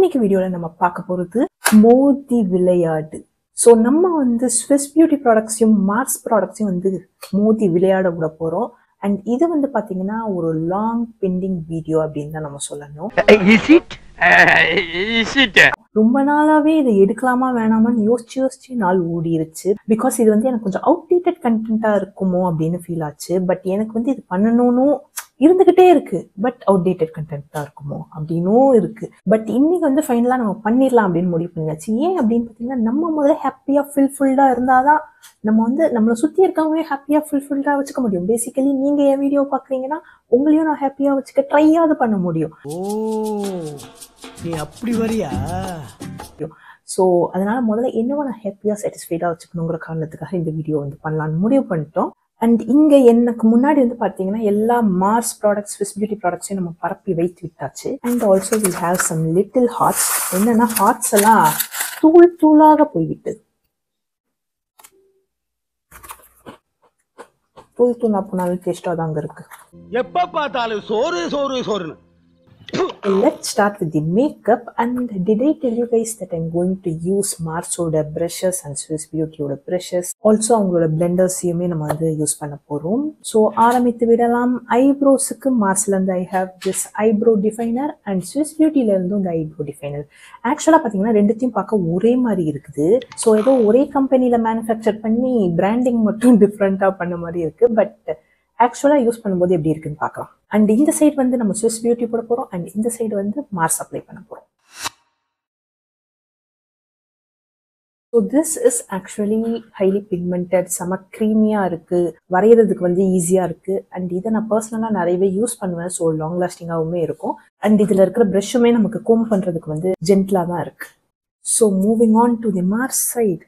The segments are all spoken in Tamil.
இன்னைக்கு வீடியோல நம்ம பார்க்க போறது மோதி விளையாடு. ஸோ நம்ம வந்து ஸ்விஸ் பியூட்டி ப்ராடக்ட்ஸையும் மார்ஸ் ப்ராடக்ட்ஸையும் வந்து மோதி விளையாட விட போறோம். அண்ட் இது வந்து பாத்தீங்கன்னா ஒரு லாங் பெண்டிங் வீடியோ அப்படின்னு தான் நம்ம சொல்லணும். ரொம்ப நாளாவே இதை எடுக்கலாமா வேணாமான்னு யோசிச்சு நாள் ஓடிருச்சு. பிகாஸ் இது வந்து எனக்கு கொஞ்சம் அவுடேட்டட் கண்டென்ட்டா இருக்குமோ அப்படின்னு ஃபீல் ஆச்சு. பட் எனக்கு வந்து இது பண்ணணும்னு இருந்துகிட்டே இருக்கு. பட் அவுடேட்டட் கண்டென்ட் தான் இருக்குமோ அப்படின்னும் இருக்கு. பட் இன்னைக்கு வந்து ஃபைனலா நம்ம பண்ணிடலாம் அப்படின்னு முடிவு பண்ணியாச்சு. ஏன் அப்படின்னு பார்த்தீங்கன்னா, நம்ம முதல்ல ஹாப்பியா ஃபுல்ஃபில்டா இருந்தாதான் நம்ம வந்து நம்மளை சுத்தி இருக்கவங்களே ஹாப்பியா ஃபுல்ஃபில்டா வச்சுக்க முடியும். பேசிக்கலி நீங்க என் வீடியோ பாக்குறீங்கன்னா உங்களையும் நான் ஹாப்பியா வச்சுக்க ட்ரையாவது பண்ண முடியும். நீ அப்படி வரியா? ஸோ அதனால முதல்ல என்னவோ நான் ஹாப்பியா சாட்டிஸ்ஃபைடா வச்சுக்கணுங்கிற காரணத்துக்காக இந்த வீடியோ வந்து பண்ணலாம்னு முடிவு பண்ணிட்டோம். அண்ட் இங்க எனக்கு முன்னாடி வந்து பாத்தீங்கன்னா எல்லா மார்ஸ் ப்ராடக்ட்ஸ் ஸ்விஸ் பியூட்டி ப்ராடக்ட்ஸையும் நம்ம பரப்பி வைத்து விட்டாச்சு. And also will have some little hearts. என்னன்னா ஹார்ட்ஸ் எல்லாம் தூள் தூளாக போய்விட்டது. தூள் தூளா போனாலும் டேஸ்டா தாங்க இருக்கு. எப்ப பார்த்தாலும் சோறு சோறு சோறுன்னு. Let's start with the makeup. And did I tell you guys that I'm going to use Marsoda brushes and Swiss Beauty oda brushes. Also அவங்களோட blenders-யுமே நம்ம வந்து யூஸ் பண்ண போறோம். So ஆரம்பித்து விடலாம். ஐப்ரோஸ்க்கு மார்ஸ்ல இருந்து I have this eyebrow definer and Swiss Beauty-ல இருந்து இந்த eyebrow definer. ஆக்சுவலா பாத்தீங்கன்னா ரெண்டுத்தையும் பார்க்க ஒரே மாதிரி இருக்குது. ஸோ ஏதோ ஒரே கம்பெனில மேனுஃபேக்சர் பண்ணி பிராண்டிங் மட்டும் டிஃப்ரெண்டா பண்ண மாதிரி இருக்கு. பட் ஆக்சுவலா யூஸ் பண்ணும்போது எப்படி இருக்குன்னு பார்க்கலாம். அண்ட் இந்த சைடு வந்து நம்ம ஸ்விஸ் பியூட்டி போட போறோம். அண்ட் இந்த சைடு வந்து மார்ஸ் அப்ளை பண்ண போறோம். So this is actually highly pigmented, செம க்ரீமியா இருக்கு, வரைகிறதுக்கு வந்து ஈஸியா இருக்கு. அண்ட் இதை நான் பர்சனலா நிறையவே யூஸ் பண்ணுவேன். ஸோ லாங் லாஸ்டிங்காகவுமே இருக்கும். அண்ட் இதுல இருக்கிற ப்ரஷ்ஷுமே நமக்கு கோம் பண்றதுக்கு வந்து ஜென்டிலா தான் இருக்கு. So moving on to the Mars side.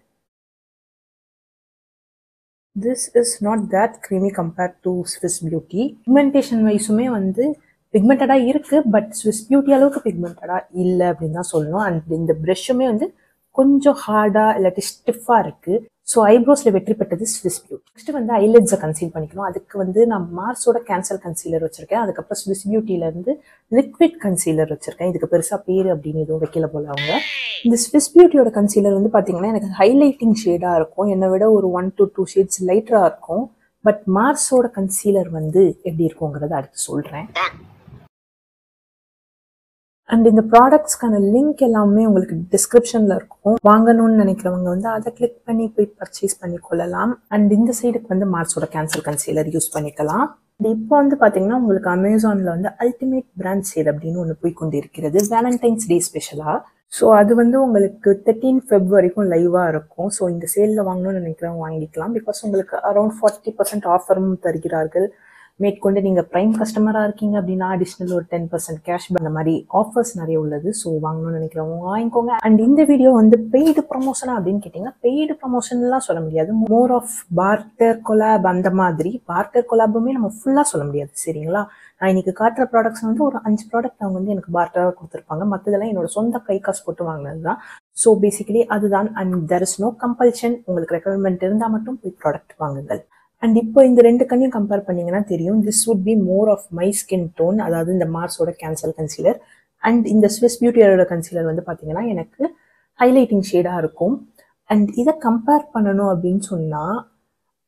This is not that creamy compared to Swiss Beauty. Pigmentation வைஸுமே வந்து பிக்மெண்டடா இருக்கு. பட் ஸ்விஸ் பியூட்டி அளவுக்கு பிக்மெண்டடா இல்லை அப்படின்னு தான் சொல்லணும். அண்ட் இந்த ப்ரஷ்ஷுமே வந்து கொஞ்சம் ஹார்டா இல்லாட்டி ஸ்டிஃபா இருக்கு. ஸோ ஐப்ரோஸ்ல வெற்றி பெற்றது ஸ்விஸ் பியூட்டி. நெக்ஸ்ட் வந்து ஐலிட்ஸை கன்சீல் பண்ணிக்கணும். அதுக்கு வந்து நான் மார்ஸோட கேன்சல் கன்சீலர் வச்சிருக்கேன். அதுக்கப்புறம் ஸ்விஸ் பியூட்டில இருந்து லிக்விட் கன்சீலர் வச்சிருக்கேன். இதுக்கு பெருசா பேரு அப்படின்னு எதுவும் வைக்கல போல அவங்க. இந்த ஸ்விஸ் பியூட்டியோட கன்சீலர் வந்து பாத்தீங்கன்னா எனக்கு ஹைலைட்டிங் ஷேடா இருக்கும். என்னை விட ஒரு 1 to 2 ஷேட்ஸ் லைட்டரா இருக்கும். பட் மார்ஸோட கன்சீலர் வந்து எப்படி இருக்குங்கிறத அடுத்து சொல்றேன். அண்ட் இந்த ப்ராடக்ட்ஸ்க்கான லிங்க் எல்லாமே உங்களுக்கு டிஸ்கிரிப்ஷன்ல இருக்கும். வாங்கணும்னு நினைக்கிறவங்க வந்து அதை கிளிக் பண்ணி போய் பர்ச்சேஸ் பண்ணி கொள்ளலாம். அண்ட் இந்த சைடுக்கு வந்து மார்ஸோட கேன்சல் கன்சீலர் யூஸ் பண்ணிக்கலாம். இப்போ வந்து பாத்தீங்கன்னா உங்களுக்கு அமேசான்ல வந்து அல்டிமேட் பிராண்ட் சேல் அப்படின்னு ஒன்று போய் கொண்டு இருக்கிறது, வேலண்டைன்ஸ் டே ஸ்பெஷலா. ஸோ அது வந்து உங்களுக்கு 13 Feb வரைக்கும் லைவா இருக்கும். ஸோ இந்த சேல்ல வாங்கணும்னு நினைக்கிறவங்க வாங்கிக்கலாம். பிகாஸ் உங்களுக்கு அரௌண்ட் 40% ஆஃபரும் தருகிறார்கள். மேற்கொண்டு நீங்க பிரைம் கஸ்டமரா இருக்கீங்க அப்படின்னா அடிஷனல் ஒரு 10% கேஷ் அந்த மாதிரி ஆஃபர்ஸ் நிறைய உள்ளது. ஸோ வாங்கணும்னு நினைக்கிறவங்க வாங்கிக்கோங்க. அண்ட் இந்த வீடியோ வந்து பெய்டு ப்ரமோஷனா அப்படின்னு கேட்டீங்கன்னா பெய்டு ப்ரமோஷன்லாம் சொல்ல முடியாது. மோர் ஆஃப் பார்ட்டர் கொலாப் அந்த மாதிரி. பார்ட்டர் கொலாபுமே நம்ம ஃபுல்லா சொல்ல முடியாது, சரிங்களா? நான் இன்னைக்கு காட்டுற ப்ராடக்ட்ஸ் வந்து ஒரு 5 ப்ராடக்ட் அவங்க வந்து எனக்கு பார்ட்டராக கொடுத்துருப்பாங்க. மற்றதெல்லாம் என்னோட சொந்த கை காசு போட்டு வாங்கினது தான். ஸோ பேசிக்கலி அதுதான். And there is no compulsion. உங்களுக்கு ரெக்குவயர்மெண்ட் இருந்தால் மட்டும் போய் ப்ராடக்ட் வாங்குங்கள். அண்ட் இப்போ இந்த ரெண்டு கண்ணையும் கம்பேர் பண்ணீங்கன்னா தெரியும், this would be more of my skin tone. அதாவது இந்த மார்ஸோட கேன்சல் கன்சீலர் அண்ட் இந்த ஸ்விஸ் பியூட்டியோட கன்சீலர் வந்து பார்த்தீங்கன்னா எனக்கு ஹைலைட்டிங் ஷேடாக இருக்கும். அண்ட் இதை கம்பேர் பண்ணணும் அப்படின்னு சொன்னால்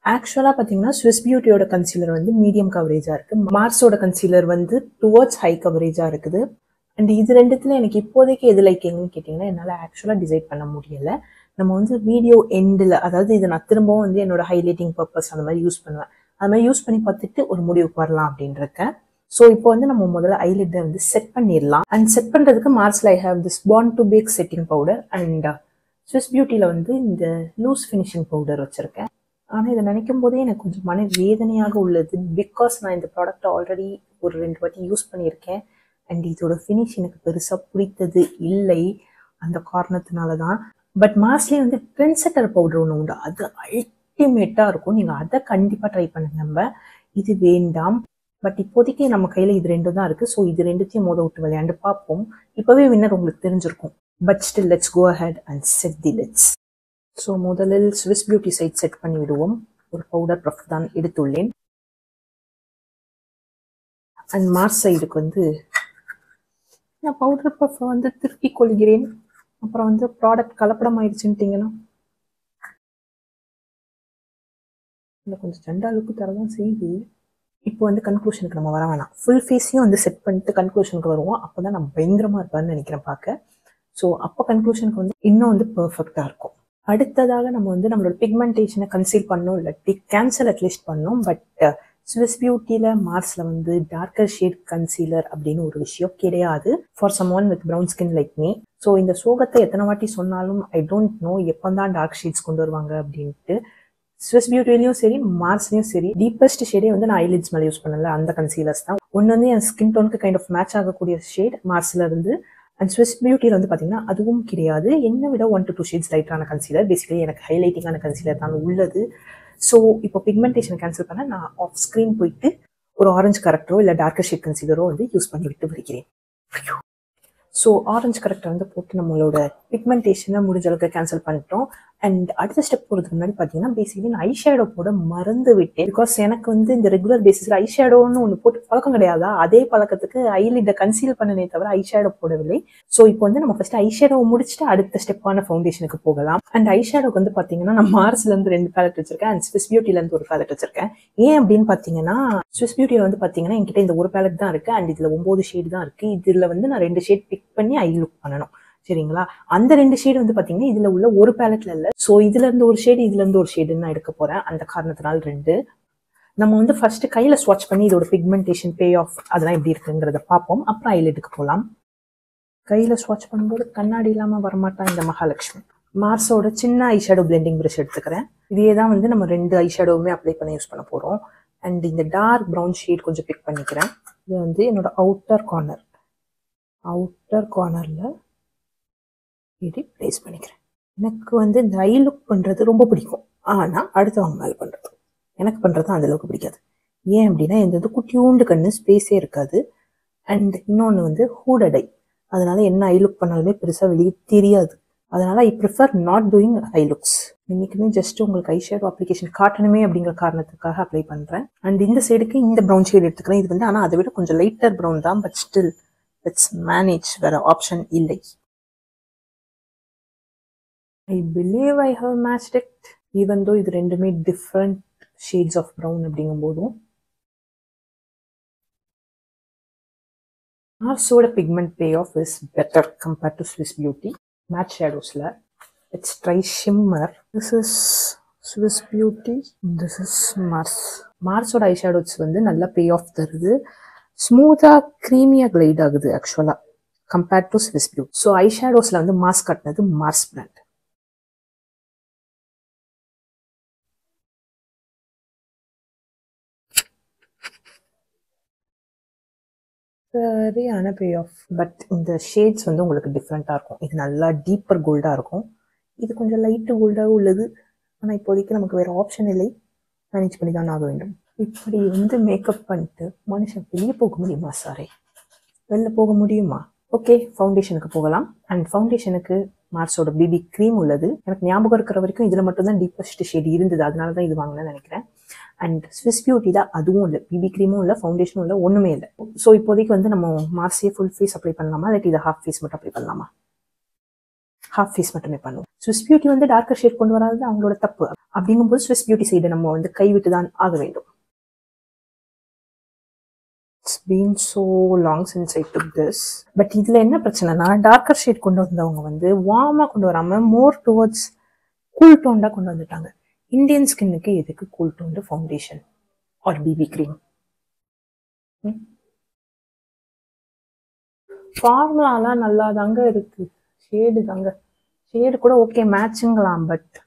ஆக்சுவலாக பார்த்தீங்கன்னா ஸ்விஸ் பியூட்டியோட கன்சீலர் வந்து மீடியம் கவரேஜாக இருக்குது. மார்ஸோட கன்சீலர் வந்து டுவர்ட்ஸ் ஹை கவரேஜாக இருக்குது. அண்ட் இது ரெண்டுத்துல எனக்கு இப்போதைக்கு எது லைக்கிங்னு கேட்டிங்கன்னா என்னால் ஆக்சுவலாக டிசைட் பண்ண முடியலை. நம்ம வந்து வீடியோ எண்டில், அதாவது இதை நான் திரும்பவும் வந்து என்னோட ஹைலைட்டிங் பர்பஸ் அந்த மாதிரி யூஸ் பண்ணுவேன். அது மாதிரி யூஸ் பண்ணி பார்த்துட்டு ஒரு முடிவுக்கு வரலாம் அப்படின்னு இருக்கேன். ஸோ இப்போ வந்து நம்ம முதல்ல ஐலிட்டை வந்து செட் பண்ணிடலாம். அண்ட் செட் பண்ணுறதுக்கு மார்ஸ்ல I have this born to bake setting powder and Swiss பியூட்டியில் வந்து இந்த லூஸ் ஃபினிஷிங் பவுடர் வச்சுருக்கேன். ஆனால் இதை நினைக்கும் போதே எனக்கு கொஞ்சம் மன வேதனையாக உள்ளது. பிகாஸ் நான் இந்த ப்ராடக்ட்டை ஆல்ரெடி ஒரு 2 வாட்டி யூஸ் பண்ணியிருக்கேன். அண்ட் இதோட ஃபினிஷ் எனக்கு பெருசாக பிடித்தது இல்லை. அந்த காரணத்தினால தான். பட் மார்ஸ்லேயே வந்து ட்ரெண்ட் செட்டர் பவுடர் ஒன்று உண்டு, அது அல்டிமேட்டாக இருக்கும். நீங்கள் அதை கண்டிப்பாக ட்ரை பண்ணுங்க. நம்ம இது வேண்டாம். பட் இப்போதைக்கு நம்ம கையில் இது ரெண்டும் தான் இருக்குது. ஸோ இது ரெண்டுத்தையும் மோத விட்டு விளையாண்டு பார்ப்போம். இப்போவே வின்னர் உங்களுக்கு தெரிஞ்சிருக்கும். But still let's go ahead and set the lids. So முதலில் ஸ்விஸ் பியூட்டி சைட் செட் பண்ணி விடுவோம். ஒரு பவுடர் ப்ரஃப் தான் எடுத்துள்ளேன். அண்ட் மார்ஸ் சைடுக்கு வந்து நான் பவுடர் பஃப் வந்து திருப்பிக் கொள்கிறேன். அப்புறம் வந்து ப்ராடக்ட் கலப்படம் ஆயிடுச்சுன்ட்டிங்கன்னா இல்லை கொஞ்சம் சண்டா லுக்கு தரதான் செய்யுது. இப்போ வந்து கன்க்ளூஷனுக்கு நம்ம வர வேணாம். ஃபுல் ஃபேஸையும் வந்து செட் பண்ணிட்டு கன்க்ளூஷனுக்கு வருவோம். அப்போ தான் நான் பயங்கரமாக இருப்பான்னு நினைக்கிறேன் பார்க்க. ஸோ அப்போ கன்க்ளூஷனுக்கு வந்து இன்னும் வந்து பர்ஃபெக்டாக இருக்கும். அடுத்ததாக நம்ம வந்து நம்மளோட பிக்மெண்டேஷனை கன்சீல் பண்ணோம், இல்லாட்டி கேன்சல் அட்லீஸ்ட் பண்ணோம். பட் ஸ்விஸ் பியூட்டியில் மார்ஸில் வந்து டார்க்கர் ஷேட் கன்சீலர் அப்படின்னு ஒரு விஷயம் கிடையாது for someone with brown skin like me. So இந்த சோகத்தை எத்தனை வாட்டி சொன்னாலும் ஐ டோன்ட் நோ எப்போ தான் டார்க் ஷேட்ஸ் கொண்டு வருவாங்க அப்படின்ட்டு. ஸ்விஸ் பியூட்டிலையும் சரி மார்ஸ்லையும் சரி டீப்பஸ்ட் ஷேடே வந்து நான் ஐலிட்ஸ் மேலே யூஸ் பண்ணல, அந்த கன்சீலர்ஸ் தான். ஒன்று வந்து என் ஸ்கின் டோனுக்கு கைண்ட் ஆஃப் மேட்ச் ஆகக்கூடிய ஷேட் மார்ஸ்ல இருந்து. அண்ட் ஸ்விஸ் பியூட்டியில் வந்து பார்த்தீங்கன்னா அதுவும் கிடையாது. என்னை விட 1 to 2 ஷேட்ஸ் லைட்டான கன்சீலர். பேசிக்கலி எனக்கு ஹைலைட்டிங்கான கன்சீலர் தான் உள்ளது. ஸோ இப்போ பிக்மெண்டேஷன் கேன்சல் பண்ண நான் ஆஃப் ஸ்க்ரீன் போயிட்டு ஒரு ஆரஞ்சு கரெக்டரோ இல்லை டார்க்கர் ஷேட் கன்சீலரோ வந்து யூஸ் பண்ணி விட்டு வருகிறேன். ஸோ ஆரஞ்சு கரெக்டர் வந்து போட்டு நம்மளோட பிக்மெண்டேஷனை முடிஞ்ச அளவுக்கு கேன்சல் பண்ணிட்டோம். அண்ட் அடுத்த ஸ்டெப் போகிறதுக்கு முன்னாடி பார்த்தீங்கன்னா பேசிக்கலி நான் ஐஷேடோ போட மறந்து விட்டேன். பிகாஸ் எனக்கு வந்து இந்த ரெகுலர் பேசிஸில் ஐஷேடோன்னு ஒன்று போட்டு பழக்கம் கிடையாதா, அதே பழக்கத்துக்கு ஐலிட்டை கன்சீல் பண்ணனே தவிர ஐஷேடோ போடவில்லை. ஸோ இப்போ வந்து நம்ம ஃபர்ஸ்ட் ஐஷேடோவை முடிச்சுட்டு அடுத்த ஸ்டெப்பான ஃபவுண்டேஷனுக்கு போகலாம். அண்ட் ஐஷேடோக்கு வந்து பார்த்தீங்கன்னா நான் மார்ஸ்லேருந்து 2 பேலட் வச்சிருக்கேன் அண்ட் ஸ்விஸ் பியூட்டிலேருந்து ஒரு பேலட் வச்சிருக்கேன். ஏன் அப்படின்னு பார்த்தீங்கன்னா ஸ்விஸ் பியூட்டியில் வந்து பார்த்தீங்கன்னா என்கிட்ட இந்த ஒரு பேலட் தான் இருக்குது அண்ட் இதில் 9 ஷேடு தான் இருக்குது. இதில் வந்து நான் 2 ஷேட் பிக் பண்ணி ஐ லுக் பண்ணணும், சரிங்களா? அந்த 2 ஷேடு வந்து பாத்தீங்கன்னா இதுல உள்ள ஒரு பேலட்ல இல்ல. சோ இதுல இருந்து ஒரு ஷேடு இதுல இருந்து ஒரு ஷேடுன்னு நான் எடுக்க போறேன். அந்த காரணத்தினால் 2 நம்ம வந்து ஃபர்ஸ்ட் கையில ஸ்வாட்ச் பண்ணி இதோட பிக்மெண்டேஷன் பே ஆஃப் அதெல்லாம் எப்படி இருக்குங்கிறத பார்ப்போம். அப்புறம் ஐலைட்டுக்கு போகலாம். கையில ஸ்வாட்ச் பண்ணும்போது கண்ணாடி இல்லாம வரமாட்டான் இந்த மகாலட்சுமி. மார்ஸோட சின்ன ஐஷேடோ பிளெண்டிங் ப்ரஷ் எடுத்துக்கிறேன். இதே தான் வந்து நம்ம 2 ஐஷேடோவுமே அப்ளை பண்ண யூஸ் பண்ண போறோம். அண்ட் இந்த டார்க் ப்ரௌன் ஷேட் கொஞ்சம் பிக் பண்ணிக்கிறேன். இது வந்து என்னோட அவுட்டர் கார்னர்ல இப்படி பிளேஸ் பண்ணிக்கிறேன். எனக்கு வந்து இந்த ஐ லுக் பண்ணுறது ரொம்ப பிடிக்கும். ஆனால் அடுத்தவங்க மேலே பண்ணுறது எனக்கு பண்ணுறது அந்த அளவுக்கு பிடிக்காது. ஏன் அப்படின்னா எந்த குட்டியூண்டு கண்ணு ஸ்பேஸே இருக்காது. அண்ட் இன்னொன்று வந்து ஹூடட் ஐ, அதனால என்ன ஐ லுக் பண்ணாலுமே பெருசாக வெளியே தெரியாது. அதனால I prefer not doing I looks. இன்னைக்குமே ஜஸ்ட் உங்களுக்கு ஐ ஷேடோ அப்ளிகேஷன் காட்டணுமே அப்படிங்கிற காரணத்துக்காக அப்ளை பண்ணுறேன். அண்ட் இந்த சைடுக்கு இந்த ப்ரௌன் ஷேட் எடுத்துக்கிறேன். இது வந்து ஆனால் அதை விட கொஞ்சம் லைட்டர் ப்ரௌன் தான். பட் ஸ்டில் லெட்ஸ் மேனேஜ், வேற ஆப்ஷன் இல்லை. I believe I have matched it, even though இது ரெண்டுமே different shades of brown அப்படிங்கும் போதும். மார்ஸோட pigment payoff is better compared to Swiss Beauty. Matte shadowsல let's try shimmer. This is Swiss Beauty, this is Mars. மார்ஸோட ஐ ஷேடோஸ் வந்து நல்ல payoff தருது. ஸ்மூத்தா க்ரீமியா கிளைட் ஆகுது ஆக்சுவலா compared to Swiss Beauty. So eye ஷேடோஸ்ல வந்து மார்ஸ் கட்டினது மார்ஸ் பிராண்ட். சரியான பே ஆஃப். பட் இந்த ஷேட்ஸ் வந்து உங்களுக்கு டிஃப்ரெண்ட்டாக இருக்கும். இது நல்லா டீப்பர் கோல்டாக இருக்கும், இது கொஞ்சம் லைட்டு கோல்டாக உள்ளது. ஆனால் இப்போதைக்கு நமக்கு வேறு ஆப்ஷன் இல்லை, மேனேஜ் பண்ணி தான் ஆக வேண்டும். இப்படி வந்து மேக்கப் பண்ணிட்டு மனுஷன் வெளியே போக முடியுமா? சாரே, வெளில போக முடியுமா? ஓகே, ஃபவுண்டேஷனுக்கு போகலாம். அண்ட் ஃபவுண்டேஷனுக்கு மார்ஸோட பிபி க்ரீம் உள்ளது. எனக்கு ஞாபகம் இருக்கிற வரைக்கும் இதில் மட்டும்தான் டீப்பஸ்ட் ஷேட் இருந்தது, அதனால தான் இது வாங்கினேன்னு நினைக்கிறேன். அண்ட் ஸ்விஸ் பியூட்டியில் அதுவும் இல்லை, பிபி க்ரீமும் இல்லை, ஃபவுண்டேஷனும் இல்லை, ஒன்றுமே இல்லை. ஸோ இப்போதைக்கு வந்து நம்ம மார்ஸே ஃபுல் ஃபேஸ் அப்ளை பண்ணலாமா, இல்லாட்டி இதை ஹாஃப் ஃபேஸ் மட்டும் அப்ளை பண்ணலாமா? ஹாஃப் ஃபேஸ் மட்டுமே பண்ணுவோம். ஸ்விஸ் பியூட்டி வந்து டார்க்கர் ஷேட் கொண்டு வராது அவங்களோட தப்பு. அப்படிங்கும்போது ஸ்விஸ் பியூட்டி சைடு நம்ம வந்து கைவிட்டு தான் ஆக வேண்டும். It's been so long since I took this. But இதில் என்ன பிரச்சனைனா, டார்க்கர் ஷேட் கொண்டு வந்தவங்க வந்து வார்மாக கொண்டு வராமல் மோர் டுவர்ட்ஸ் கூல் டோன்டாக கொண்டு வந்துட்டாங்க. இந்தியன் ஸ்கின்னுக்கு எதுக்கு cool toned foundation or BB cream? ஃபார்முலாலாம் நல்லா தாங்க இருக்கு, ஷேடு தாங்க, ஷேடு கூட ஓகே மேட்சுங்களாம், பட்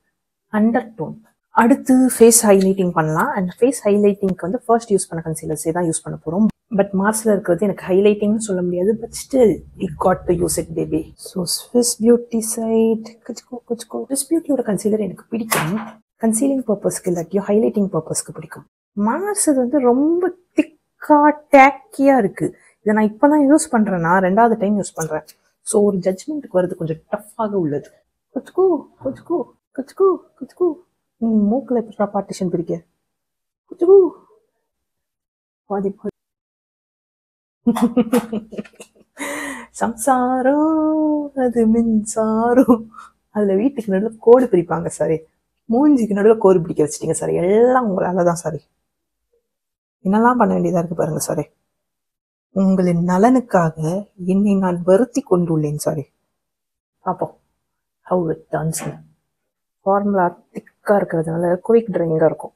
அண்டர் டோன். அடுத்து ஃபேஸ் ஹைலைட்டிங் பண்ணலாம். அண்ட் ஃபேஸ் ஹைலைட்டிங்க்கு வந்து ஃபர்ஸ்ட் யூஸ் பண்ண கன்சீலர்ஸே தான் யூஸ் பண்ண போகிறோம். பட் மார்ஸில் இருக்கிறது எனக்கு ஹைலைட்டிங்னு சொல்ல முடியாது, but still we got to use it baby. So Swiss beauty side குச்கோ. ஸ்விஸ் பியூட்டியோட கன்சீலர் எனக்கு பிடிக்கும், கன்சீலிங் பர்பஸ்க்கு இல்லாட்டியும் ஹைலைட்டிங் பர்பஸ்க்கு பிடிக்கும். மார்ஸ் இது வந்து ரொம்ப திக்காக டேக்கியாக இருக்குது. இதை நான் இப்போ தான் யூஸ் பண்ணுறேன்னா 2வது டைம் யூஸ் பண்ணுறேன். ஸோ ஒரு ஜட்ஜ்மெண்ட்டுக்கு வருது கொஞ்சம் டஃப்பாக உள்ளது. குச்கோ குச்கோ குச்கோ குச்கோ. மூக்கில் எப்படி பார்ட்டிஷன் பிரிக்க? குச்கோ பாதி பாதி. சம்சாரம் அது மின்சாரம். அதில் வீட்டுக்கு நடுவில் கோடு பிரிப்பாங்க சாரி, மூஞ்சிக்கு நடுவில் கோடு பிடிக்க வச்சிட்டீங்க சாரி. எல்லாம் உங்களால தான் சாரி. என்னெல்லாம் பண்ண வேண்டியதாக இருக்குது பாருங்க சாரி. உங்களின் நலனுக்காக என்னை நான் வருத்தி கொண்டுள்ளேன் சாரி. பார்ப்போம் ஹவு இட் டர்ன்ஸ். ஃபார்முலா திக்காக இருக்கிறதுனால குயிக் ட்ரையிங்காக இருக்கும்.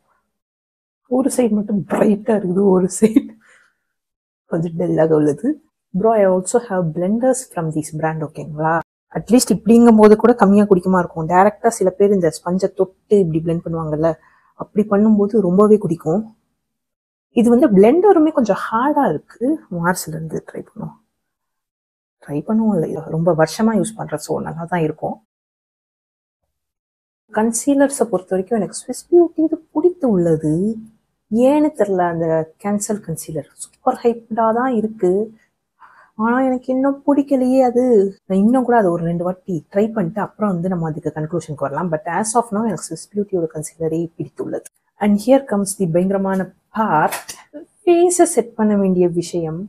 ஒரு சைடு மட்டும் பிரைட்டாக இருக்குது, ஒரு சைடு கொஞ்சம் டல்லாக உள்ளது. Bro I also have blenders from this brand. ஓகேங்களா, அட்லீஸ்ட் இப்படிங்கும் போது கூட கம்மியாக குடிக்குமா இருக்கும். டேரெக்டாக சில பேர் இந்த ஸ்பஞ்சை தொட்டு இப்படி பிளெண்ட் பண்ணுவாங்கல்ல, அப்படி பண்ணும்போது ரொம்பவே குடிக்கும். இது வந்து பிளெண்டருமே கொஞ்சம் ஹார்டாக இருக்குது. மார்ஸ்லேருந்து ட்ரை பண்ணுவோம் இல்லை, ரொம்ப வருஷமாக யூஸ் பண்ணுற, ஸோ நல்லா தான் இருக்கும். கன்சீலர்ஸை பொறுத்த வரைக்கும் எனக்கு ஸ்விஸ் பியூட்டி இது பிடித்து உள்ளது. ஏன்னு தெரில, அந்த கேன்சல் கன்சீலர் சூப்பர் ஹைப்டாக தான் இருக்குது. ஆனால் எனக்கு இன்னும் பிடிக்கலையே அது. நான் இன்னும் கூட அதை ஒரு 2 வாட்டி ட்ரை பண்ணிட்டு அப்புறம் வந்து நம்ம அதுக்கு கன்க்ளூஷனுக்கு வரலாம். பட் ஆஸ் ஆஃப் நோ எனக்கு ஸ்விஸ் பியூட்டியோட கன்சீலரே பிடித்துள்ளது. அண்ட் ஹியர் கம்ஸ் தி பயங்கரமான பார்ட், ஃபேஸை செட் பண்ண வேண்டிய விஷயம்.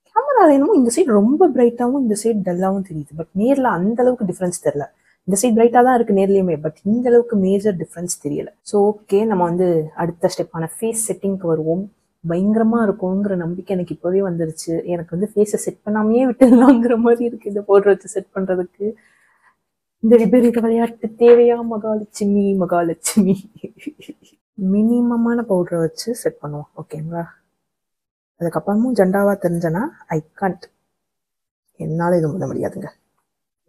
கேமராவில் என்னமோ இந்த சைடு ரொம்ப பிரைட்டாகவும் இந்த சைடு டல்லாகவும் தெரியுது. பட் நேரில் அந்த அளவுக்கு டிஃப்ரென்ஸ் தெரில. இந்த சைட் பிரைட்டாக தான் இருக்குது நேர்லையுமே, பட் இந்த அளவுக்கு மேஜர் டிஃப்ரென்ஸ் தெரியலை. ஸோ ஓகே, நம்ம வந்து அடுத்த ஸ்டெப்பான ஃபேஸ் செட்டிங்க்கு வருவோம். பயங்கரமாக இருக்குங்கிற நம்பிக்கை எனக்கு இப்போவே வந்துருச்சு. எனக்கு வந்து ஃபேஸை செட் பண்ணாமையே விட்டுடலாங்கிற மாதிரி இருக்குது இந்த பவுடர் வச்சு செட் பண்ணுறதுக்கு. இந்த விபரீத விளையாட்டு தேவையா மகாலட்சுமி? மினிமமான பவுடரை வச்சு செட் பண்ணுவோம். ஓகேங்களா, அதுக்கப்புறமும் ஜெண்டாவாக தெரிஞ்சனா ஐ கான்ட், என்னால் எதுவும் பண்ண முடியாதுங்க.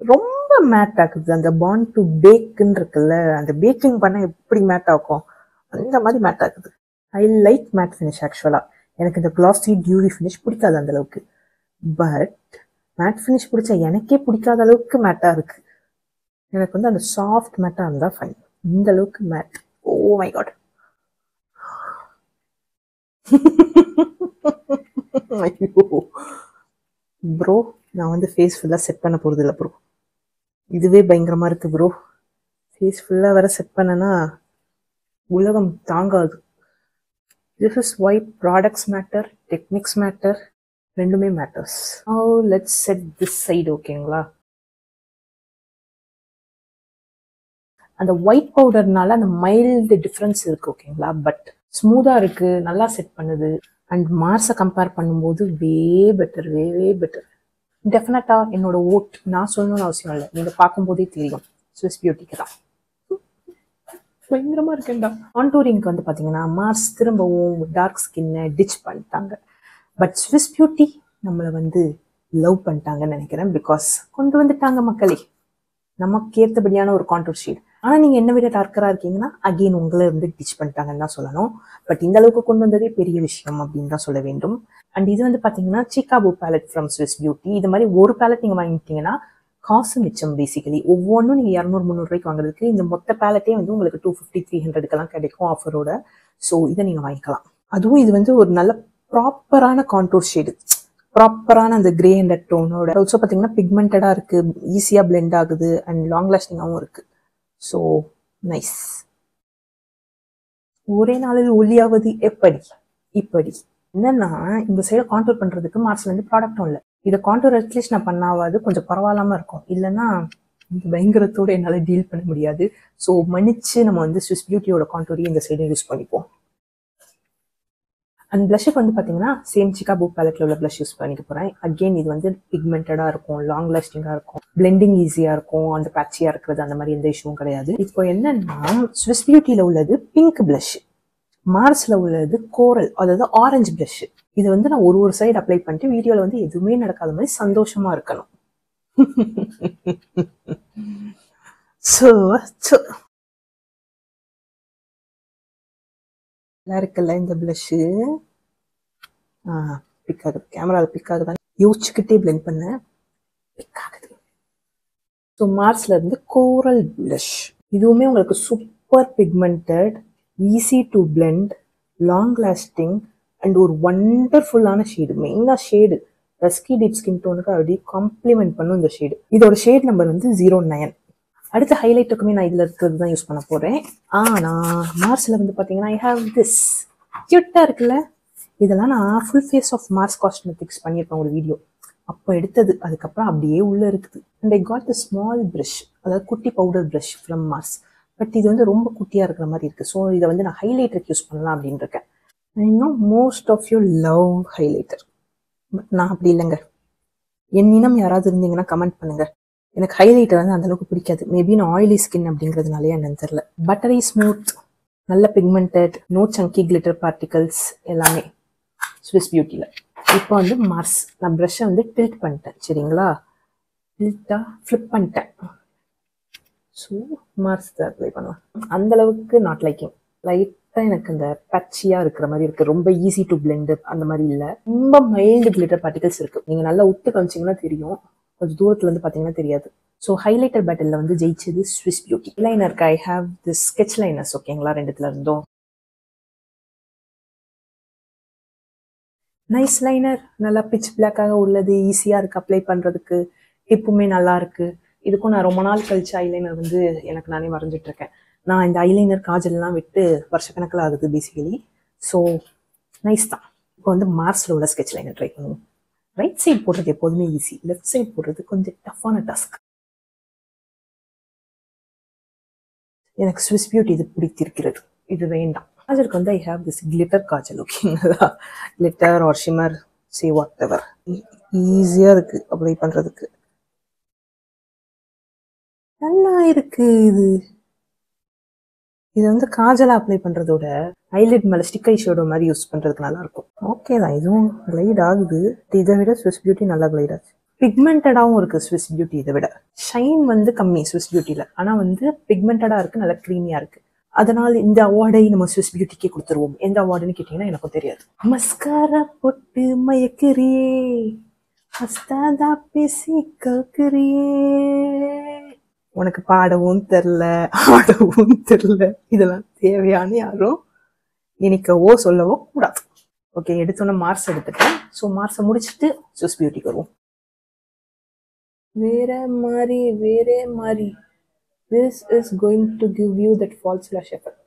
ரொம்ப மேட் ஆகுது. அந்த பாண்ட் டு பேக்குன்னு இருக்குல்ல, அந்த பேக்கிங் பண்ண எப்படி மேட் ஆகும் அந்த மாதிரி மேட் ஆகுது. I like matte finish. ஆக்சுவலாக எனக்கு இந்த கிளாஸி டியூரி ஃபினிஷ் பிடிக்காது அந்த அளவுக்கு. பட் மேட் ஃபினிஷ் பிடிச்சா எனக்கே பிடிக்காத அளவுக்கு மேட்டாக இருக்குது. எனக்கு வந்து அந்த சாஃப்ட் மேட்டாக இருந்தால் ஃபைன். இந்த அளவுக்கு மேட், ஓ மை காட். ஐயோ ப்ரோ, நான் வந்து ஃபேஸ் ஃபுல்லாக செட் பண்ண போகிறது இல்லை ப்ரோ. இதுவே பயங்கரமாக இருக்குது ப்ரோ. ஃபேஸ் ஃபுல்லாக வேற செட் பண்ணனா உலகம் தாங்காது. This is why products matter, techniques matter, ரெண்டுமே matters. Let's set this side. ஓகேங்களா, அந்த ஒயிட் பவுடர்னால அந்த மைல்டு டிஃப்ரென்ஸ் இருக்குது. ஓகேங்களா, பட் ஸ்மூத்தாக இருக்குது, நல்லா செட் பண்ணுது. அண்ட் மார்ஸை கம்பேர் பண்ணும்போது வே பெட்டர். டெஃபினட்டாக என்னோட ஓட் நான் சொல்லணும்னு அவசியம் இல்லை, நீங்கள் பார்க்கும்போதே தெரியும் ஸ்விஸ் பியூட்டிக்கு தான். பயங்கரமாக இருக்கேன்டா. கான்டூரிங்க்கு வந்து பார்த்தீங்கன்னா மார்ஸ் திரும்பவும் டார்க் ஸ்கின்னை டிச் பண்ணிட்டாங்க. பட் ஸ்விஸ் பியூட்டி நம்மளை வந்து லவ் பண்ணிட்டாங்கன்னு நினைக்கிறேன். பிகாஸ் கொண்டு வந்துட்டாங்க மக்களே நமக்கு ஏற்றபடியான ஒரு கான்டூர் ஷேட். ஆனால் நீங்கள் என்ன விட டார்க்கராக இருக்கீங்கன்னா அகெயின் உங்களை வந்து டிச் பண்ணிட்டாங்கன்னு தான் சொல்லணும். பட் இந்த அளவுக்கு கொண்டு வந்ததே பெரிய விஷயம் அப்படின்னு தான் சொல்ல வேண்டும். அண்ட் இது வந்து பார்த்தீங்கன்னா Chicago palette from Swiss beauty. இது மாதிரி ஒரு பேலட் நீங்கள் வாங்கிட்டீங்கன்னா காசு மிச்சம். பேசிக்கலி ஒவ்வொன்றும் நீங்கள் 200-300 ரூபாய்க்கு வாங்குறதுக்கு இந்த மொத்த பேலட்டே வந்து உங்களுக்கு 250-300 கிடைக்கும் ஆஃபரோட. ஸோ இதை நீங்கள் வாங்கிக்கலாம். அதுவும் இது வந்து ஒரு நல்ல ப்ராப்பரான கான்டூர் ஷேடு, ப்ராப்பரான அந்த கிரே அண்ட் டோனோட. ஆல்சோ பார்த்தீங்கன்னா பிக்மெண்டடாக இருக்குது, ஈஸியாக பிளெண்ட் ஆகுது அண்ட் லாங் லாஸ்டிங்காகவும் இருக்குது. So nice. ஒரே நாளில் ஒல்லியாவது எப்படி? இப்படி என்னன்னா, இந்த சைடை கான்டூர் பண்ணுறதுக்கு மார்ஸ்லேருந்து ப்ராடக்டும் இல்லை. இதை கான்டூர் அட்லீஸ்ட் நான் பண்ணாவது கொஞ்சம் பரவாயில்லாமல் இருக்கும். இல்லைன்னா இந்த பயங்கரத்தோடு என்னால் டீல் பண்ண முடியாது. ஸோ மன்னிச்சு நம்ம வந்து ஸ்விஸ் பியூட்டியோட கான்டூரையும் இந்த சைடும் யூஸ் பண்ணிப்போம். அண்ட் ப்ளஷுக்கு வந்து பார்த்தீங்கன்னா சேம் சிகாகோ பேலட்டில் உள்ள ப்ளஷ் யூஸ் பண்ணிக்க போகிறேன். அகெயின் இது வந்து பிக்மெண்டடாக இருக்கும், லாங் லாஸ்டிங்காக இருக்கும், பிளெண்டிங் ஈஸியாக இருக்கும், அந்த பேட்சியாக இருக்கிறது அந்த மாதிரி எந்த இஷ்யூவும் கிடையாது. இப்போ என்னன்னா ஸ்விஸ் பியூட்டியில் உள்ளது பிங்க் ப்ளஷ், மார்ஸில் உள்ளது கோரல், அதாவது ஆரஞ்சு ப்ளஷ். இது வந்து நான் ஒரு சைடு அப்ளை பண்ணிட்டு வீடியோவில் வந்து எதுவுமே நடக்காத மாதிரி சந்தோஷமாக இருக்கணும். நல்லா இருக்குல்ல இந்த ப்ளஷ்ஷு? பிக் ஆகுது, கேமராவில் பிக் ஆகுதான் யோசிச்சுக்கிட்டே பிளெண்ட் பண்ண பிக் ஆகுது. ஸோ மார்ஸ்ல இருந்து கோரல் ப்ளஷ். இதுவுமே உங்களுக்கு super pigmented, easy to blend, long lasting and ஒரு ஒண்டர்ஃபுல்லான ஷேடு. மெயினாக ஷேடு டஸ்கி டீப் ஸ்கின் டோனுக்கு அப்படியே காம்ப்ளிமெண்ட் பண்ணும் இந்த ஷேடு. இதோட ஷேட் நம்பர் வந்து 09. அடுத்த ஹைலைட்டுக்குமே நான் இதில் இருக்கிறது தான் யூஸ் பண்ண போகிறேன். ஆனால் மார்ஸில் வந்து பார்த்தீங்கன்னா ஐ ஹாவ் திஸ். க்யூட்டாக இருக்குல்ல? இதெல்லாம் நான் full face of Mars cosmetics பண்ணியிருப்பேன் ஒரு வீடியோ, அப்போ எடுத்தது, அதுக்கப்புறம் அப்படியே உள்ள இருக்குது. And I got the small brush, அதாவது குட்டி powder brush from Mars. But இது வந்து ரொம்ப குட்டியாக இருக்கிற மாதிரி இருக்குது. ஸோ இதை வந்து நான் ஹைலைட்டருக்கு யூஸ் பண்ணலாம் அப்படின்னு இருக்கேன். இன்னும் most of you love highlighter, but நான் அப்படி இல்லைங்க. என் இனம் யாராவது இருந்தீங்கன்னா கமெண்ட் பண்ணுங்க. எனக்கு ஹைலைட்டர் வந்து அந்தளவுக்கு பிடிக்காது. மேபி நான் ஆயிலி ஸ்கின் அப்படிங்கிறதுனாலே என்னன்னு தெரியல. பட்டரி ஸ்மூத், நல்ல பிக்மெண்டட், நோ சங்கி கிளிட்டர் பார்ட்டிகல்ஸ், எல்லாமே ஸ்விஸ் பியூட்டியில். இப்போ வந்து மார்ஸ், நான் ப்ரஷ்ஷை வந்து டில்ட் பண்ணிட்டேன், சரிங்களா? டில்ட்டாக ஃப்ளிப் பண்ணிட்டேன். ஸோ மார்ஸ் தான் அப்ளை பண்ணுவேன். அந்தளவுக்கு நாட் லைக்கிங். லைட்டாக எனக்கு இந்த பச்சியாக இருக்கிற மாதிரி இருக்குது. ரொம்ப ஈஸி டு பிளெண்டு அந்த மாதிரி இல்லை. ரொம்ப மைல்டு கிளிட்டர் பார்ட்டிகல்ஸ் இருக்குது. நீங்கள் நல்லா உத்து காமிச்சிங்கன்னா தெரியும், கொஞ்சம் தூரத்துலேருந்து பார்த்தீங்கன்னா தெரியாது. ஸோ ஹைலைட்டர் பேட்டிலில் வந்து ஜெயிச்சது ஸ்விஸ் பியூட்டி. லைனருக்கு I have this sketch liners, ஓகேங்களா? ரெண்டுத்துல இருந்தோம். நைஸ் லைனர், நல்லா பிச் பிளாக்காக உள்ளது, ஈஸியாக இருக்குது அப்ளை பண்ணுறதுக்கு, டிப்புமே நல்லா இருக்குது. இதுக்கும் நான் ரொம்ப நாள் கழிச்சு ஐலைனர் வந்து எனக்கு நானே வரைஞ்சிட்ருக்கேன். நான் இந்த ஐலைனர் காஜல்லாம் விட்டு வருஷக்கணக்கில் ஆகுது பேசிக்கலி. ஸோ நைஸ் தான். இப்போ வந்து மார்ஸில் உள்ள ஸ்கெட்ச் லைனர் ட்ரை பண்ணுவோம். ரைட் சைட் போடுறது எப்போதுமே ஈஸி, லெஃப்ட் சைட் போடுறது கொஞ்சம் டஃப்பான டாஸ்க். எனக்கு ஸ்விஸ் பியூட்டி இது பிடித்திருக்கிறது, இது வேண்டாம். காஜலுக்கு வந்து I have this glitter kajal, ஓகேங்களா? Glitter or shimmer, say whatever. ஈஸியாக இருக்குது அப்ளை பண்ணுறதுக்கு, நல்லா இருக்குது. இது வந்து காஜலை அப்ளை பண்ணுறதோட ஐலிட் மேலே ஸ்டிக் ஐ ஷேடோ மாதிரி யூஸ் பண்ணுறதுக்கு நல்லாயிருக்கும். ஓகே தான், இதுவும் கிளைட் ஆகுது. இதை விட ஸ்விஸ் பியூட்டி நல்லா கிளைட் ஆச்சு. பிக்மெண்டடாகவும் இருக்குது ஸ்விஸ் பியூட்டி இதை விட. ஷைன் வந்து கம்மி ஸ்விஸ் பியூட்டியில், ஆனால் வந்து பிக்மெண்டடாக இருக்குது, நல்லா க்ரீமியாக இருக்குது. அதனால் இந்த அவார்டை நம்ம ஸ்விஸ் பியூட்டிக்கே கொடுத்துருவோம். எந்த அவார்டுன்னு கேட்டிங்கன்னா எனக்கும் தெரியாது. மஸ்காரா போட்டு மயக்கிறியே, மஸ்தாதா பேசி கல்கிறியே, உனக்கு பாடவும் தெரில ஆடவும் தெரில, இதெல்லாம் தேவையான யாரும் நினைக்கவோ சொல்லவோ கூடாது. ஓகே, எடுத்தோன்னே மார்ஸ் எடுத்துட்டேன். ஸோ மார்ஸை முடிச்சுட்டு ஸ்விஸ் பியூட்டிக்கு வருவோம். வேற மாதிரி this is going to give you that false lash effect.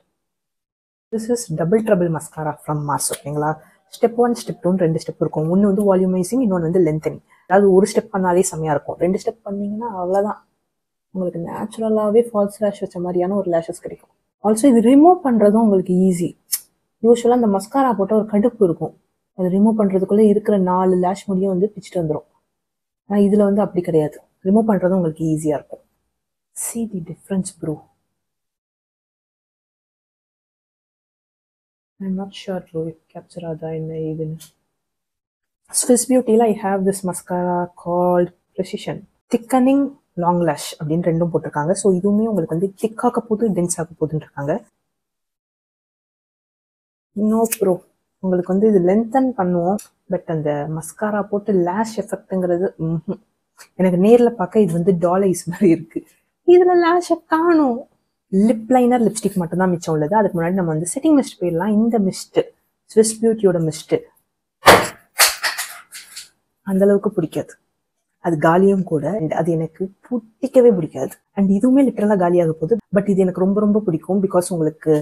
This is double trouble mascara from Mars, ஓகேங்களா? ஸ்டெப் 1 ஸ்டெப் 2 2 ஸ்டெப் இருக்கும். ஒன்று வந்து வால்யூமைசிங், இன்னொன்று வந்து லென்த்தனிங். அதாவது ஒரு ஸ்டெப் பண்ணாலே செம்மையாக இருக்கும், 2 ஸ்டெப் பண்ணிங்கன்னா அவ்வளோதான், உங்களுக்கு நேச்சுரலாகவே ஃபால்ஸ் லேஷ் வச்ச மாதிரியான ஒரு லேஷஸ் கிடைக்கும். ஆல்சோ இது ரிமூவ் பண்ணுறதும் உங்களுக்கு ஈஸி. யூஸ்வலாக அந்த மஸ்காரா போட்டால் ஒரு கடுப்பு இருக்கும், அது ரிமூவ் பண்ணுறதுக்குள்ளே இருக்கிற 4 லேஷ் முடியும் வந்து பிச்சுட்டு வந்துடும். ஆனால் இதில் வந்து அப்படி கிடையாது, ரிமூவ் பண்ணுறதும் உங்களுக்கு ஈஸியாக இருக்கும். See the difference, bro. I'm not sure, bro, if capture ada enna even. Swiss Beauty la I have this mascara called Precision Thickening Long Lash அப்படினு ரெண்டும் போட்டிருக்காங்க. ஸோ இதுவுமே உங்களுக்கு வந்து திக்காக போகுது, டென்ஸ் ஆக போகுதுன்னு இருக்காங்க. நோ ப்ரோ, உங்களுக்கு வந்து இது லென்த்தன் பண்ணுவோம், பட் அந்த மஸ்காரா போட்டு லேஷ் எஃபெக்ட்டுங்கிறது எனக்கு நேரில் பார்க்க இது வந்து டால் ஐஸ் மாதிரி இருக்குது. இதில் லேஷை காணும். லிப் லைனர், லிப்ஸ்டிக் மட்டும்தான் மிச்சம் உள்ளது. அதுக்கு முன்னாடி நம்ம வந்து செட்டிங் மிஸ்ட் போயிடலாம். இந்த மிஸ்ட்டு ஸ்விஸ் பியூட்டியோட மிஸ்ட்டு அந்தளவுக்கு பிடிக்காது, அது காலியும் கூட. அது எனக்கு பிடிக்கவே பிடிக்காது. அண்ட் இதுவுமே லிட்டரலாக காலியாக போகுது, பட் இது எனக்கு ரொம்ப ரொம்ப பிடிக்கும். பிகாஸ் உங்களுக்கு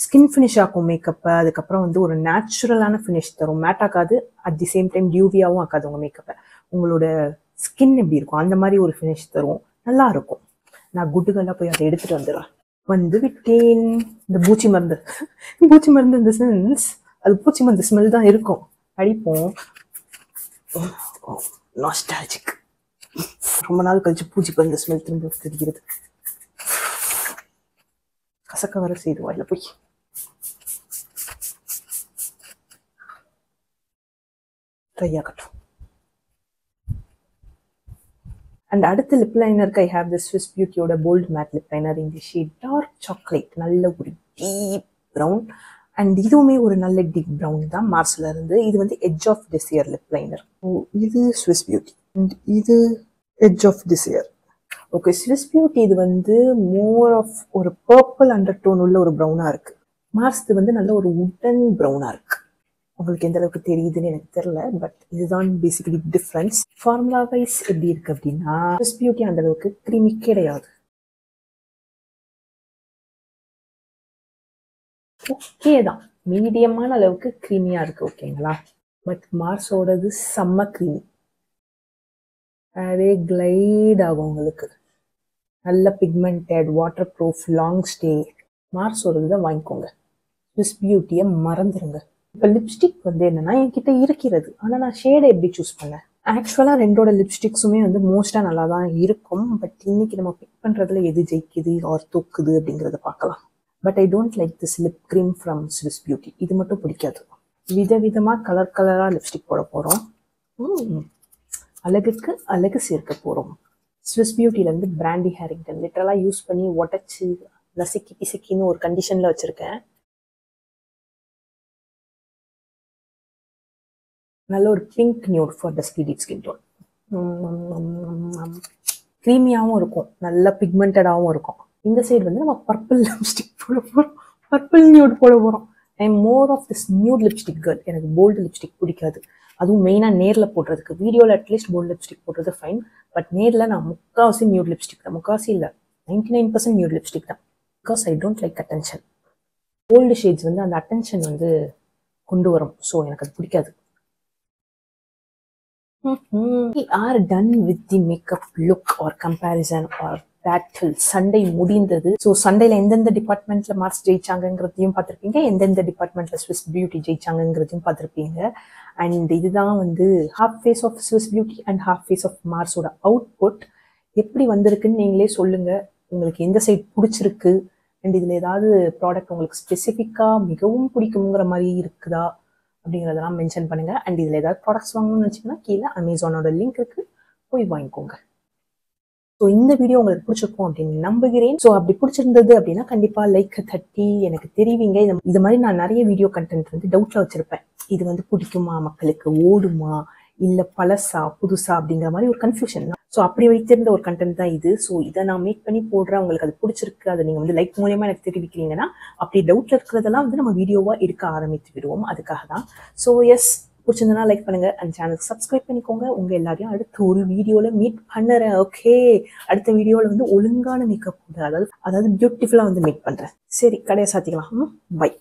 ஸ்கின் ஃபினிஷ் ஆக்கும் மேக்கப்பை, அதுக்கப்புறம் வந்து ஒரு நேச்சுரலான ஃபினிஷ் தரும், மேட் ஆக்காது, அட் தி சேம் டைம் டியூவியாகவும் ஆக்காது உங்கள் மேக்கப்பை. உங்களோட ஸ்கின் எப்படி இருக்கும் அந்த மாதிரி ஒரு ஃபினிஷ் தரும், நல்லா இருக்கும். நான் குட்டுகளாக போய் அதை எடுத்துகிட்டு வந்துடுறேன். வந்து விட்டேன். இந்த பூச்சி மருந்து இந்த சென்ஸ், அது பூச்சி மருந்து ஸ்மெல் தான் இருக்கும். அடிப்போம். நாஸ்டாலஜிக், ரொம்ப நாள் கழிச்சு பூச்சி மருந்து ஸ்மெல் திரும்ப தெரிகிறது. கசக்க வர செய்து வாயில போய். ட்ரை ஆகட்டும். அண்ட் அடுத்த லிப் லைனருக்கு ஐ ஹேவ் தி ஸ்விஸ் பியூட்டியோட bold matte lip liner in the shade dark chocolate. நல்ல ஒரு டீப் ப்ரௌன், அண்ட் இதுவுமே ஒரு நல்ல டீப் ப்ரௌன் தான் மார்ஸ்ல இருந்து. இது வந்து edge of desire lip liner. இது ஸ்விஸ் பியூட்டி அண்ட் இது edge of desire. Okay, Swiss beauty இது வந்து மோர் ஆஃப் ஒரு பர்பிள் அண்டர் டோன் உள்ள ஒரு ப்ரௌனாக இருக்குது. மார்ஸ் வந்து நல்ல ஒரு உட்டன் ப்ரௌனாக இருக்குது. உங்களுக்கு எந்த அளவுக்கு தெரியுதுன்னு எனக்கு தெரியல, பட் இதுதான் பேசிக்கலி டிஃப்ரென்ஸ். ஃபார்முலா வைஸ் எப்படி இருக்கு அப்படின்னா, ஸ்விஸ் பியூட்டி அந்த அளவுக்கு கிரீமி கிடையாது. ஓகே தான், மீடியமான அளவுக்கு கிரீமியா இருக்கு, ஓகேங்களா? பட் மார்ஸோடது செம்ம கிரீமி. அதே கிளைட் ஆகும் உங்களுக்கு. நல்ல pigmented, water proof, long stay. மார்ஸோட இதை வாங்கிக்கோங்க. ஸ்விஸ் பியூட்டியை மறந்துடுங்க. இப்போ லிப்ஸ்டிக் வந்து என்னன்னா என்கிட்ட இருக்கிறது, ஆனால் நான் ஷேடை எப்படி சூஸ் பண்ணேன்? ஆக்சுவலாக ரெண்டோட லிப்ஸ்டிக்ஸுமே வந்து மோஸ்ட்டாக நல்லா தான் இருக்கும். பட் இன்னைக்கு நம்ம பிக் பண்ணுறதுல எது ஜெயிக்குது ஆர் தூக்குது அப்படிங்கிறத பார்க்கலாம். But I don't like this lip cream from Swiss beauty. இது மட்டும் பிடிக்காது. விதவிதமாக கலராக லிப்ஸ்டிக் போட போகிறோம். அழகுக்கு அழகு சேர்க்க போகிறோம். ஸ்விஸ் பியூட்டிலேருந்து பிராண்டி ஹேரிங்டன் லிட்டரலாக யூஸ் பண்ணி உடச்சி நசுக்கி பிசுக்கின்னு ஒரு கண்டிஷனில் வச்சுருக்கேன். நல்ல ஒரு pink nude for dusky deep skin tone. க்ரீமியாகவும் இருக்கும், நல்ல பிக்மெண்டடாகவும் இருக்கும். இந்த சைடு வந்து நம்ம பர்பிள் லிப்ஸ்டிக் போட போகிறோம். பர்பிள் நியூட் போட போகிறோம். I am more of this nude lipstick girl. எனக்கு போல்டு லிப்ஸ்டிக் பிடிக்காது. அதுவும் மெயினாக நேரில் போடுறதுக்கு. வீடியோவில் அட்லீஸ்ட் போல்டு லிப்ஸ்டிக் போடுறது ஃபைன். பட் நேரில் நான் முக்கால்வாசி நியூட் லிப்ஸ்டிக் தான். முக்கால்வாசி இல்லை, 99% நியூட் லிப்ஸ்டிக் தான். Because I don't like attention. Bold shades வந்து அந்த அட்டென்ஷன் வந்து கொண்டு வரும். ஸோ எனக்கு அது பிடிக்காது. We are done with the makeup look or comparison or battle. சண்டை முடிந்தது. ஸோ சண்டையில் எந்தெந்த டிபார்ட்மெண்ட்ல மார்க்ஸ் ஜெயிச்சாங்கிறதையும் பார்த்துருப்பீங்க, எந்தெந்த டிபார்ட்மெண்ட்ல ஸ்விஸ் பியூட்டி ஜெயிச்சாங்கிறதையும் பார்த்துருப்பீங்க. அண்ட் இதுதான் வந்து half face of Swiss beauty and half face of மார்ஸோட அவுட்புட். எப்படி வந்திருக்குன்னு நீங்களே சொல்லுங்க. உங்களுக்கு எந்த சைட் பிடிச்சிருக்கு அண்ட் இதில் ஏதாவது ப்ராடக்ட் உங்களுக்கு ஸ்பெசிஃபிக்காக மிகவும் பிடிக்குங்கிற மாதிரி இருக்குதா அப்படிங்கிறதெல்லாம் மென்ஷன் பண்ணுங்க. அண்ட் இதில் ஏதாவது ப்ராடக்ட்ஸ் வாங்கணும்னு நினச்சிங்கன்னா கீழே அமேசானோட லிங்க் இருக்கு, போய் வாங்கிக்கோங்க. ஸோ இந்த வீடியோ உங்களுக்கு பிடிச்சிருக்கும் அப்படின்னு நம்புகிறேன். ஸோ அப்படி பிடிச்சிருந்தது அப்படின்னா கண்டிப்பாக லைக் தட்டி எனக்கு தெரிவிங்க. இது மாதிரி நான் நிறைய வீடியோ கண்டென்ட் வந்து டவுட்டில் வச்சுருப்பேன். இது வந்து பிடிக்குமா, மக்களுக்கு ஓடுமா, இல்லை பழசா புதுசா அப்படிங்கிற மாதிரி ஒரு கன்ஃபியூஷன். ஸோ அப்படி வைத்திருந்த ஒரு கண்டென்ட் தான் இது. ஸோ இதை நான் மேக் பண்ணி போடுறேன். உங்களுக்கு அது பிடிச்சிருக்கு, அதை நீங்கள் வந்து லைக் மூலியமாக எனக்கு தெரிவிக்கிறீங்கன்னா அப்படி டவுட்டில் இருக்கிறதெல்லாம் வந்து நம்ம வீடியோவாக எடுக்க ஆரம்பித்து விடுவோம். அதுக்காக தான். ஸோ எஸ், பிடிச்சிருந்தனா லைக் பண்ணுங்க அண்ட் சேனலுக்கு சப்ஸ்கிரைப் பண்ணிக்கோங்க. உங்க எல்லாரையும் அடுத்த ஒரு வீடியோல மீட் பண்ணுறேன். ஓகே, அடுத்த வீடியோவில் வந்து ஒழுங்கான மேக்கப், அதாவது பியூட்டிஃபுல்லாக வந்து மீட் பண்ணுறேன். சரி, கடையை சாத்திக்கலாம். பை.